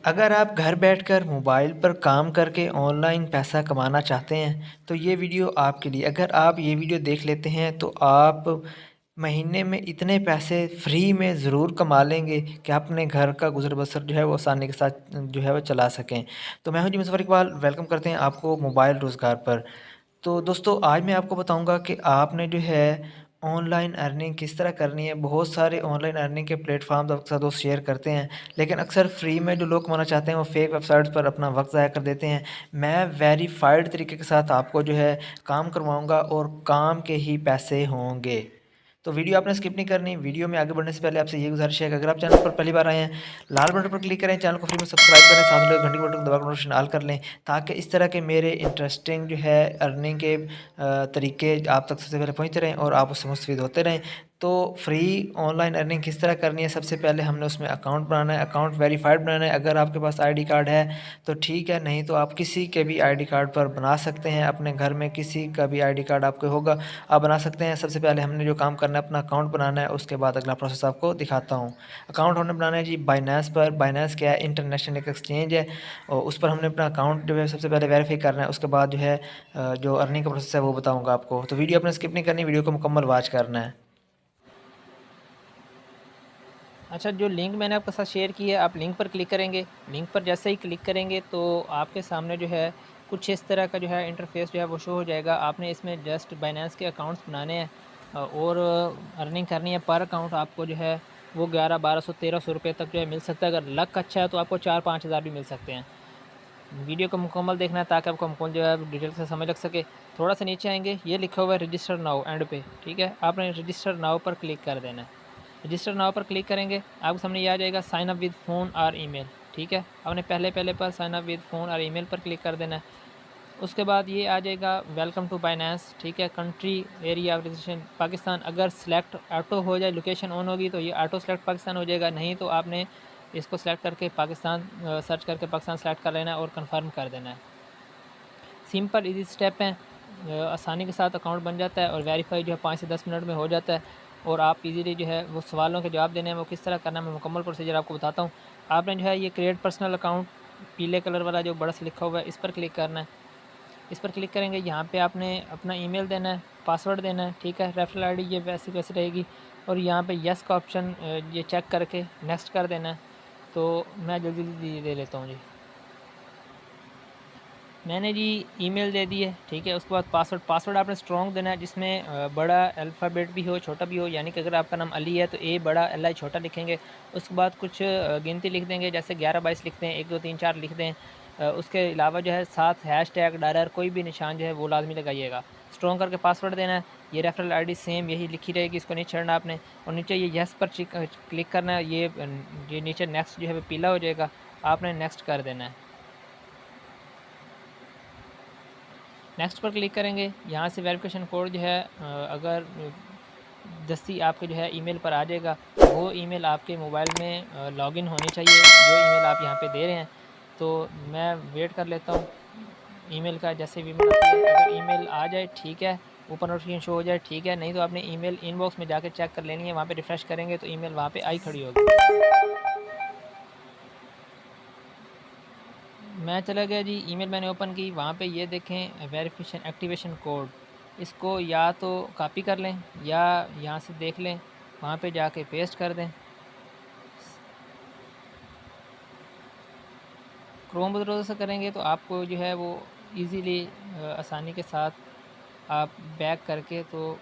अगर आप घर बैठकर मोबाइल पर काम करके ऑनलाइन पैसा कमाना चाहते हैं तो ये वीडियो आपके लिए। अगर आप ये वीडियो देख लेते हैं तो आप महीने में इतने पैसे फ्री में ज़रूर कमा लेंगे कि आप अपने घर का गुज़र बसर जो है वो आसानी के साथ जो है वो चला सकें। तो मैं हूं जी मुज़फ़्फ़र इकबाल, वेलकम करते हैं आपको मोबाइल रोज़गार पर। तो दोस्तों आज मैं आपको बताऊंगा कि आपने जो है ऑनलाइन अर्निंग किस तरह करनी है। बहुत सारे ऑनलाइन अर्निंग के प्लेटफॉर्म्स आपके साथ दोस्त शेयर करते हैं, लेकिन अक्सर फ्री में जो लोग कमाना चाहते हैं वो फेक वेबसाइट्स पर अपना वक्त ज़ाया कर देते हैं। मैं वेरीफाइड तरीके के साथ आपको जो है काम करवाऊंगा और काम के ही पैसे होंगे। तो वीडियो आपने स्किप नहीं करनी। वीडियो में आगे बढ़ने से पहले आपसे ये गुजारिश है कि अगर आप चैनल पर पहली बार आए हैं, लाल बटन पर क्लिक करें, चैनल को फ्री में सब्सक्राइब करें, साथ में घंटी के बटन को दबाकर नोटिफिकेशन ऑल कर लें, ताकि इस तरह के मेरे इंटरेस्टिंग जो है अर्निंग के तरीके आप तक सबसे पहले पहुंचते रहें और आप उससे मुस्तफ़ीद होते रहें। तो फ्री ऑनलाइन अर्निंग किस तरह करनी है, सबसे पहले हमने उसमें अकाउंट बनाना है, अकाउंट वेरीफाइड बनाना है। अगर आपके पास आईडी कार्ड है तो ठीक है, नहीं तो आप किसी के भी आईडी कार्ड पर बना सकते हैं। अपने घर में किसी का भी आईडी कार्ड आपके होगा, आप बना सकते हैं। सबसे पहले हमने जो काम करना है अपना अकाउंट बनाना है, उसके बाद अगला प्रोसेस आपको दिखाता हूँ। अकाउंट हमने बनाना है जी बाइनेंस पर। बाइनेंस क्या है? इंटरनेशनल एक एक्सचेंज है और उस पर हमने अपना अकाउंट जो है सबसे पहले वेरीफाई करना है। उसके बाद जो है जो अर्निंग का प्रोसेस है वो बताऊँगा आपको। तो वीडियो अपने स्किप नहीं करनी, वीडियो को मुकम्मल वॉच करना है। अच्छा, जो लिंक मैंने आपके साथ शेयर की है, आप लिंक पर क्लिक करेंगे। लिंक पर जैसे ही क्लिक करेंगे तो आपके सामने जो है कुछ इस तरह का जो है इंटरफेस जो है वो शो हो जाएगा। आपने इसमें जस्ट बाइनेंस के अकाउंट्स बनाने हैं और अर्निंग करनी है। पर अकाउंट आपको जो है वो 1100-1200-1300 रुपये तक जो है मिल सकता है। अगर लक अच्छा है तो आपको 4-5 हज़ार भी मिल सकते हैं। वीडियो को मुकम्मल देखना है ताकि आपको मुकम्मल जो है डिटेल से समझ लग सके। थोड़ा सा नीचे आएंगे, ये लिखा हुआ है रजिस्टर नाउ एंड पे, ठीक है। आपने रजिस्टर नाउ पर क्लिक कर देना है। रजिस्टर नाउ पर क्लिक करेंगे, आपके सामने ये आ जाएगा साइन अप विद फ़ोन और ईमेल, ठीक है। आपने पहले पहले पर साइन अप विद फ़ोन और ईमेल पर क्लिक कर देना है। उसके बाद ये आ जाएगा वेलकम टू बाइनेंस, ठीक है। Country area of registration Pakistan, अगर सेलेक्ट ऑटो हो जाए, लोकेशन ऑन होगी तो ये ऑटो सेलेक्ट पाकिस्तान हो जाएगा, नहीं तो आपने इसको सेलेक्ट करके पाकिस्तान सर्च करके पाकिस्तान सेलेक्ट कर लेना है और कंफर्म कर देना है। सिंपल इजी स्टेप हैं, आसानी के साथ अकाउंट बन जाता है और वेरीफाई जो है 5 से 10 मिनट में हो जाता है। और आप इजीली जो है वो सवालों के जवाब देने हैं वो किस तरह करना है, मैं मुकम्मल प्रोसीजर आपको बताता हूँ। आपने जो है ये क्रिएट पर्सनल अकाउंट, पीले कलर वाला जो बड़ा सा लिखा हुआ है, इस पर क्लिक करना है। इस पर क्लिक करेंगे, यहाँ पे आपने अपना ईमेल देना है, पासवर्ड देना है, ठीक है। रेफरल आईडी ये वैसी वैसी रहेगी और यहाँ पे यस का ऑप्शन ये चेक करके नेक्स्ट कर देना है। तो मैं जल्दी जल्दी दे लेता हूँ जी। मैंने जी ईमेल दे दी है, ठीक है। उसके बाद पासवर्ड आपने स्ट्रॉन्ग देना है, जिसमें बड़ा अल्फ़ाबेट भी हो छोटा भी हो, यानी कि अगर आपका नाम अली है तो ए बड़ा एल आई छोटा लिखेंगे। उसके बाद कुछ गिनती लिख देंगे, जैसे 11-22 लिखते हैं, 1 2 3 4 लिख दें। उसके अलावा जो है साथ हैश टैग डॉलर कोई भी निशान जो है वो लाजमी लगाइएगा। स्ट्रॉन्ग करके पासवर्ड देना है। ये रेफरल आईडी सेम यही लिखी रहेगी, इसको नहीं छेड़ना आपने। और नीचे ये यस पर क्लिक करना है। ये नीचे नेक्स्ट जो है पीला हो जाएगा, आपने नेक्स्ट कर देना है। नेक्स्ट पर क्लिक करेंगे, यहाँ से वेरिफिकेशन कोड जो है अगर दस्ती आपके जो है ईमेल पर आ जाएगा, वो ईमेल आपके मोबाइल में लॉगिन होनी चाहिए जो ईमेल आप यहाँ पे दे रहे हैं। तो मैं वेट कर लेता हूँ ईमेल का। जैसे भी ईमेल आती है, अगर ईमेल आ जाए ठीक है, ऊपर नोटिफिकेशन शो हो जाए ठीक है, नहीं तो आपने ईमेल इनबॉक्स में जाकर चेक कर लेनी है। वहाँ पे रिफ़्रेश करेंगे तो ईमेल वहाँ पे आई खड़ी होगी। मैं चला गया जी, ईमेल मैंने ओपन की, वहाँ पे ये देखें वेरिफिकेशन एक्टिवेशन कोड। इसको या तो कॉपी कर लें या यहाँ से देख लें, वहाँ पे जाके पेस्ट कर दें। क्रोम ब्राउज़र से करेंगे तो आपको जो है वो इजीली आसानी के साथ आप बैक करके तो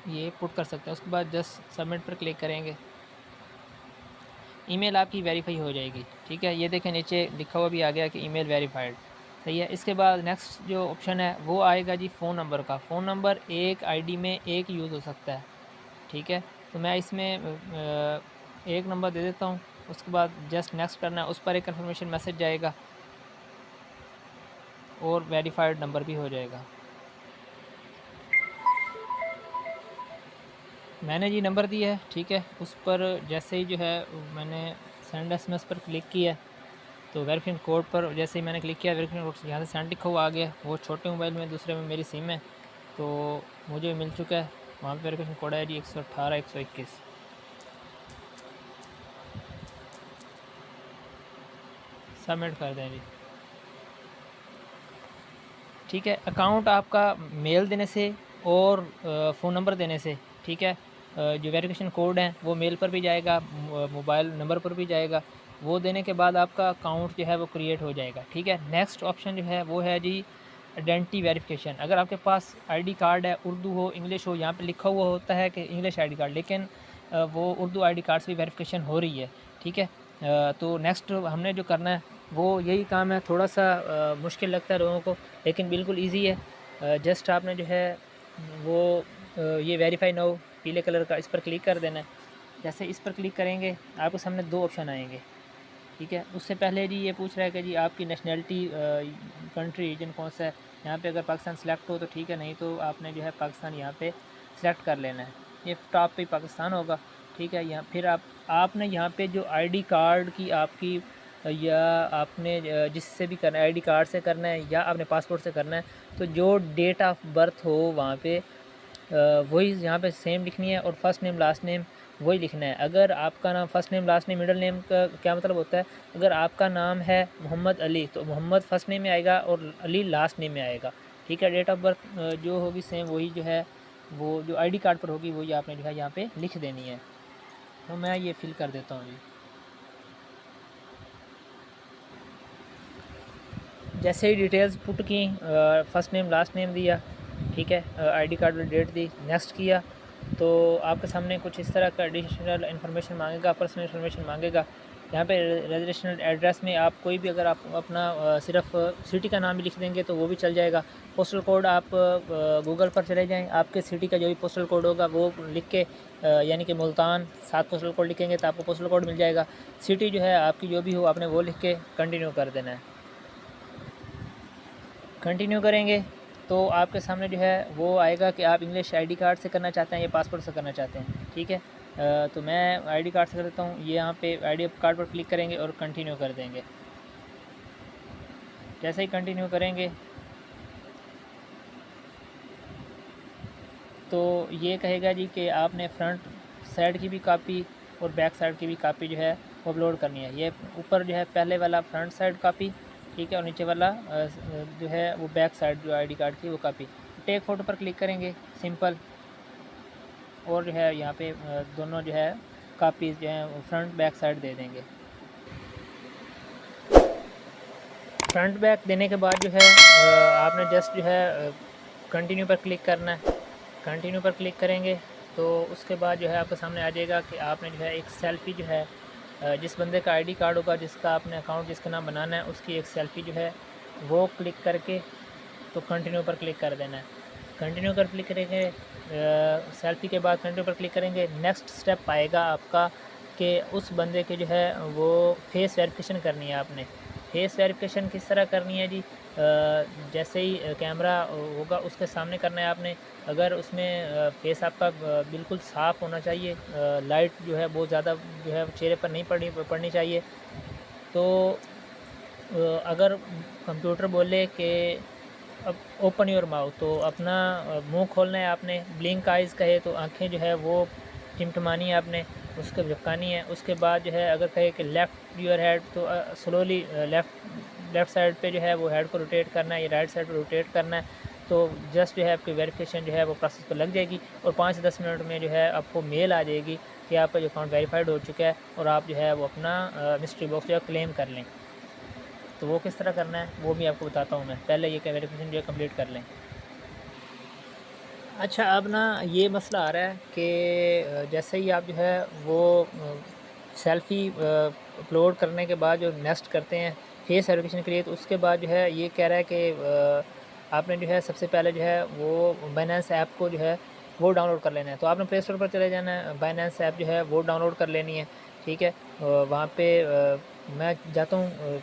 ये पुट कर सकते हैं। उसके बाद जस्ट सबमिट पर क्लिक करेंगे, ईमेल आपकी वेरीफाई हो जाएगी, ठीक है। ये देखें नीचे लिखा हुआ भी आ गया कि ईमेल वेरीफाइड, सही है। इसके बाद नेक्स्ट जो ऑप्शन है वो आएगा जी फ़ोन नंबर का। फ़ोन नंबर एक आईडी में एक यूज़ हो सकता है, ठीक है। तो मैं इसमें एक नंबर दे देता हूँ। उसके बाद जस्ट नेक्स्ट करना है, उस पर एक कन्फर्मेशन मैसेज जाएगा और वेरीफाइड नंबर भी हो जाएगा। मैंने जी नंबर दिया है, ठीक है। उस पर जैसे ही जो है मैंने सेंड एसएमएस पर क्लिक किया तो वेरिफिकेशन कोड पर जैसे ही मैंने क्लिक किया, वेरिफिकेशन कोड यहाँ से सेंड लिखा हुआ आ गया। वो छोटे मोबाइल में, दूसरे में मेरी सिम है, तो मुझे मिल चुका है। वहाँ पर वेरिफिकेशन कोड है जी 118-121। सबमिट कर दें जी। ठीक है, अकाउंट आपका मेल देने से और फ़ोन नंबर देने से, ठीक है, जो वेरिफिकेशन कोड है वो मेल पर भी जाएगा, मोबाइल नंबर पर भी जाएगा। वो देने के बाद आपका अकाउंट जो है वो क्रिएट हो जाएगा। ठीक है, नेक्स्ट ऑप्शन जो है वो है जी आइडेंटिटी वेरिफिकेशन। अगर आपके पास आईडी कार्ड है, उर्दू हो इंग्लिश हो, यहाँ पे लिखा हुआ होता है कि इंग्लिश आईडी कार्ड, लेकिन वो उर्दू आईडी कार्ड से भी वेरिफिकेशन हो रही है। ठीक है, तो नेक्स्ट हमने जो करना है वो यही काम है। थोड़ा सा मुश्किल लगता है लोगों को, लेकिन बिल्कुल इजी है। जस्ट आपने जो है वो ये वेरीफाई नाउ पीले कलर का, इस पर क्लिक कर देना है। जैसे इस पर क्लिक करेंगे आपके सामने दो ऑप्शन आएंगे। ठीक है, उससे पहले जी ये पूछ रहा है कि जी आपकी नेशनैलिटी कंट्री रीजन कौन सा है। यहाँ पे अगर पाकिस्तान सेलेक्ट हो तो ठीक है, नहीं तो आपने जो है पाकिस्तान यहाँ पे सेलेक्ट कर लेना है। ये टॉप पे पाकिस्तान होगा। ठीक है, यहाँ फिर आपने यहाँ पे जो आईडी कार्ड की आपकी या आपने जिससे भी करना है, आईडी कार्ड से करना है या आपने पासपोर्ट से करना है, तो जो डेट ऑफ बर्थ हो वहाँ पे वही यहाँ पे सेम लिखनी है और फर्स्ट नेम लास्ट नेम वही लिखना है। अगर आपका नाम first name last name middle name का क्या मतलब होता है, अगर आपका नाम है मोहम्मद अली तो मोहम्मद फर्स्ट नेम में आएगा और अली लास्ट नेम में आएगा। ठीक है, डेट ऑफ बर्थ जो होगी सेम वही जो है वो जो आईडी कार्ड पर होगी वही आपने जो है यहाँ पे लिख देनी है। तो मैं ये फिल कर देता हूँ जी। जैसे ही डिटेल्स पुट की, फर्स्ट नेम लास्ट नेम दिया, ठीक है, आईडी कार्ड वाली डेट दी, नेक्स्ट किया, तो आपके सामने कुछ इस तरह का एडिशनल इन्फॉर्मेशन मांगेगा, पर्सनल इन्फॉर्मेशन मांगेगा। यहाँ पे रेजिस्ट्रेशन एड्रेस में आप कोई भी अगर आप अपना सिर्फ सिटी का नाम भी लिख देंगे तो वो भी चल जाएगा। पोस्टल कोड आप गूगल पर चले जाएं, आपके सिटी का जो भी पोस्टल कोड होगा वो लिख के यानी कि मुल्तान 7 पोस्टल कोड लिखेंगे तो आपको पोस्टल कोड मिल जाएगा। सिटी जो है आपकी जो भी हो आपने वो लिख के कंटिन्यू कर देना है। कंटिन्यू करेंगे तो आपके सामने जो है वो आएगा कि आप इंग्लिश आईडी कार्ड से करना चाहते हैं या पासपोर्ट से करना चाहते हैं। ठीक है, तो मैं आईडी कार्ड से कर देता हूँ। ये यहाँ पे आईडी कार्ड पर क्लिक करेंगे और कंटिन्यू कर देंगे। जैसे ही कंटिन्यू करेंगे तो ये कहेगा जी कि आपने फ्रंट साइड की भी कापी और बैक साइड की भी कापी जो है वो अपलोड करनी है। ये ऊपर जो है पहले वाला फ्रंट साइड कापी, ठीक है, और नीचे वाला जो है वो बैक साइड जो आईडी कार्ड की वो कापी। टेक फ़ोटो पर क्लिक करेंगे सिंपल, और जो है यहाँ पे दोनों जो है कापी जो है फ्रंट बैक साइड दे देंगे। फ्रंट बैक देने के बाद जो है आपने जस्ट जो है कंटिन्यू पर क्लिक करना है। कंटिन्यू पर क्लिक करेंगे तो उसके बाद जो है आपके सामने आ जाएगा कि आपने जो है एक सेल्फ़ी जो है जिस बंदे का आईडी कार्ड होगा, जिसका आपने अकाउंट जिसका नाम बनाना है, उसकी एक सेल्फ़ी जो है वो क्लिक करके तो कंटिन्यू पर क्लिक कर देना है। कंटिन्यू कर क्लिक करेंगे, सेल्फ़ी के बाद कंटिन्यू पर क्लिक करेंगे। नेक्स्ट स्टेप आएगा आपका कि उस बंदे के जो है वो फेस वेरिफिकेशन करनी है आपने। फेस वेरिफिकेशन किस तरह करनी है जी, जैसे ही कैमरा होगा उसके सामने करना है आपने। अगर उसमें फेस आपका बिल्कुल साफ़ होना चाहिए, लाइट जो है बहुत ज़्यादा जो है चेहरे पर नहीं पड़नी चाहिए। तो अगर कंप्यूटर बोले कि अब ओपन योर माउथ तो अपना मुंह खोलना है आपने। ब्लिंक आइज़ कहे तो आंखें जो है वो टिमटिमानी है आपने, उसको झपकानी है। उसके बाद जो है अगर कहे कि लेफ़्ट योर हेड तो स्लोली लेफ़्ट साइड पे जो है वो हेड को रोटेट करना है या राइट साइड पे रोटेट करना है। तो जस्ट जो है आपकी वेरिफिकेशन जो है वो प्रोसेस पर लग जाएगी और 5 से 10 मिनट में जो है आपको मेल आ जाएगी कि आपका जो अकाउंट वेरीफाइड हो चुका है और आप जो है वो अपना मिस्ट्री बॉक्स जो है क्लेम कर लें। तो वो किस तरह करना है वो भी आपको बताता हूँ मैं। पहले ये वेरिफिकेशन जो है कम्प्लीट कर लें। अच्छा, अब ना ये मसला आ रहा है कि जैसे ही आप जो है वो सेल्फ़ी अपलोड करने के बाद जो नेक्स्ट करते हैं फेस वेरिफिकेशन के लिए, तो उसके बाद जो है ये कह रहा है कि आपने जो है सबसे पहले जो है वो बाइनेंस ऐप को जो है वो डाउनलोड कर लेना है। तो आपने प्ले स्टोर पर चले जाना है, बाइनेंस ऐप जो है वो डाउनलोड कर लेनी है। ठीक है, वहाँ पे मैं जाता हूँ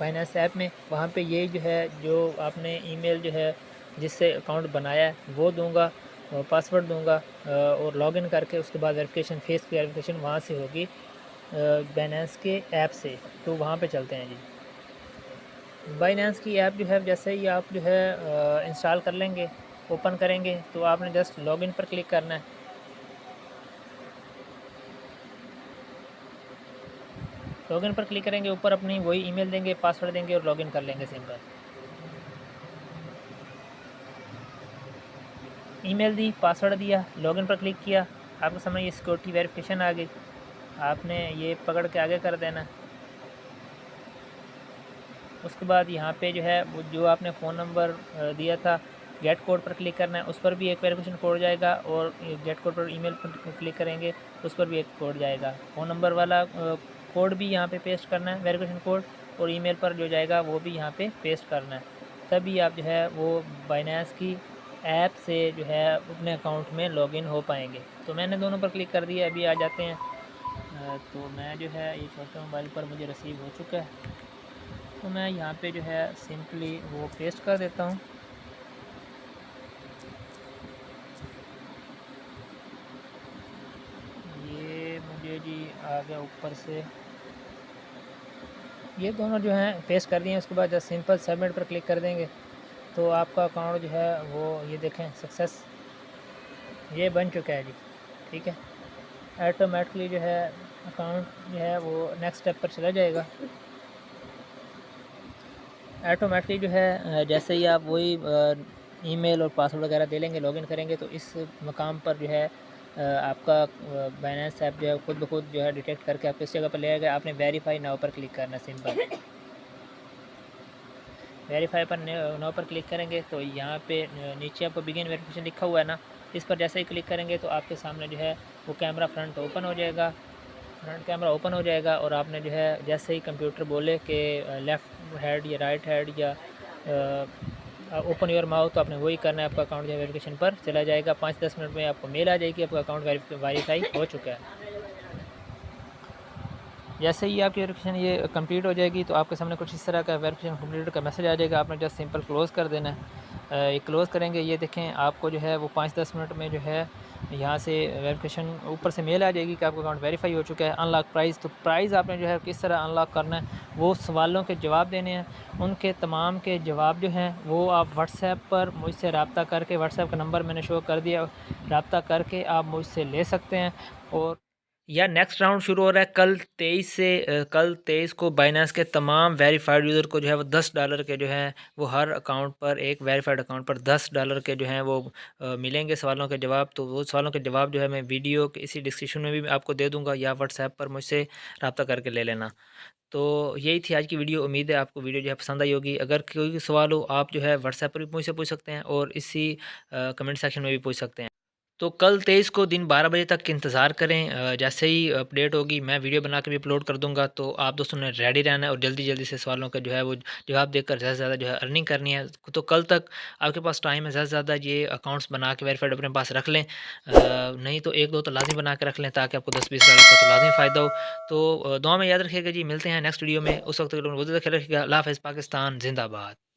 बाइनेंस ऐप में। वहाँ पे ये जो है जो आपने ईमेल जो है जिससे अकाउंट बनाया है वो दूंगा, पासवर्ड दूंगा और लॉगिन करके उसके बाद वेरिफिकेशन फेस वेरिफिकेशन वहाँ से होगी बाइनेंस के ऐप से। तो वहाँ पे चलते हैं जी। बाइनेंस की ऐप जो है जैसे ही आप जो है इंस्टॉल कर लेंगे, ओपन करेंगे, तो आपने जस्ट लॉगिन पर क्लिक करना है। लॉगिन पर क्लिक करेंगे, ऊपर अपनी वही ईमेल देंगे, पासवर्ड देंगे और लॉगिन कर लेंगे सिंपल। ईमेल दी, पासवर्ड दिया, लॉगिन पर क्लिक किया, आपके सामने ये सिक्योरिटी वेरिफिकेशन आ गई। आपने ये पकड़ के आगे कर देना। उसके बाद यहाँ पे जो है वो जो आपने फ़ोन नंबर दिया था, गेट कोड पर क्लिक करना है, उस पर भी एक वेरिफिकेशन कोड जाएगा। और गेट कोड पर ईमेल पर क्लिक करेंगे तो उस पर भी एक कोड जाएगा। फ़ोन नंबर वाला कोड भी यहाँ पे पेस्ट करना है, वेरिफिकेशन कोड, और ईमेल पर जो जाएगा वो भी यहाँ पे पेस्ट करना है। तभी आप जो है वो बाइनेंस की ऐप से जो है अपने अकाउंट में लॉगिन हो पाएंगे। तो मैंने दोनों पर क्लिक कर दिया। अभी आ जाते हैं। तो मैं जो है ये छोटे मोबाइल पर मुझे रिसीव हो चुका है, तो मैं यहाँ पे जो है सिंपली वो पेस्ट कर देता हूँ। ये मुझे जी आ गया ऊपर से। ये दोनों जो हैं पेस्ट कर दिए हैं। उसके बाद जब सिंपल सबमिट पर क्लिक कर देंगे तो आपका अकाउंट जो है वो ये देखें सक्सेस ये बन चुका है जी। ठीक है, ऑटोमेटिकली जो है अकाउंट जो है वो नेक्स्ट स्टेप पर चला जाएगा। ऑटोमेटिकली जो है जैसे ही आप वही ईमेल और पासवर्ड वगैरह दे लेंगे, लॉगिन करेंगे, तो इस मकाम पर जो है आपका बाइनेंस ऐप जो है खुद ब खुद जो है डिटेक्ट करके आपको इस जगह पर ले आएगा। आपने वेरीफाई नाउ पर क्लिक करना है सिंपल। वेरीफाई पर नाउ पर क्लिक करेंगे तो यहाँ पे नीचे आपको बिगिन वेरिफिकेशन लिखा हुआ है ना, इस पर जैसे ही क्लिक करेंगे तो आपके सामने जो है वो कैमरा फ्रंट ओपन हो जाएगा। फ्रंट कैमरा ओपन हो जाएगा और आपने जो है जैसे ही कंप्यूटर बोले कि लेफ़्ट हेड या राइट हेड या ओपन योर माउथ, तो आपने वही करना है। आपका अकाउंट जो है वेरिफिकेशन पर चला जाएगा। 5-10 मिनट में आपको मेल आ जाएगी, आपका अकाउंट वेरीफाई हो चुका है। जैसे ही आपकी वेरिफिकेशन ये कंप्लीट हो जाएगी तो आपके सामने कुछ इस तरह का वेरिफिकेशन कंप्लीट का मैसेज आ जाएगा। आपने जस्ट सिंपल क्लोज़ कर देना है। ये क्लोज़ करेंगे, ये देखें आपको जो है वो 5-10 मिनट में जो है यहाँ से वेरिफिकेशन ऊपर से मेल आ जाएगी कि आपका अकाउंट वेरीफाई हो चुका है। अनलॉक प्राइस, तो प्राइस आपने जो है किस तरह अनलॉक करना है, वो सवालों के जवाब देने हैं। उनके तमाम के जवाब जो हैं वो आप व्हाट्सएप पर मुझसे रब्ता करके, व्हाट्सएप का नंबर मैंने शो कर दिया, रब्ता करके आप मुझसे ले सकते हैं। और या नेक्स्ट राउंड शुरू हो रहा है कल 23 से। कल 23 को बाइनेंस के तमाम वेरीफाइड यूज़र को जो है वो $10 के जो हैं वो हर अकाउंट पर, एक वेरीफाइड अकाउंट पर $10 के जो हैं वो मिलेंगे सवालों के जवाब। तो वो सवालों के जवाब जो है मैं वीडियो के इसी डिस्क्रिप्शन में भी आपको दे दूंगा, या व्हाट्सएप पर मुझसे रब्ता करके ले लेना। तो यही थी आज की वीडियो। उम्मीद है आपको वीडियो जो है पसंद आई होगी। अगर कोई भी सवाल हो आप जो है व्हाट्सएप पर भी मुझसे पूछ सकते हैं और इसी कमेंट सेक्शन में भी पूछ सकते हैं। तो कल 23 को दिन 12 बजे तक इंतज़ार करें। जैसे ही अपडेट होगी मैं वीडियो बना के भी अपलोड कर दूंगा। तो आप दोस्तों ने रेडी रहना है और जल्दी जल्दी से सवालों का जो है वो जवाब देकर ज़्यादा से ज़्यादा जो है अर्निंग करनी है। तो कल तक आपके पास टाइम है, ज़्यादा से ज़्यादा ये अकाउंट्स बना के वेरीफाइड अपने पास रख लें। नहीं तो 1-2 तो लाजमी बना के रख लें ताकि आपको 10-20 डॉलर का तो लाजमी फ़ायदा हो। तो दुआ में याद रखिएगा जी। मिलते हैं नेक्स्ट वीडियो में। उस वक्त के लिए बहुत ज़्यादा ख्याल रखिएगा। अल्लाह हाफ़िज़। पाकिस्तान ज़िंदाबाद।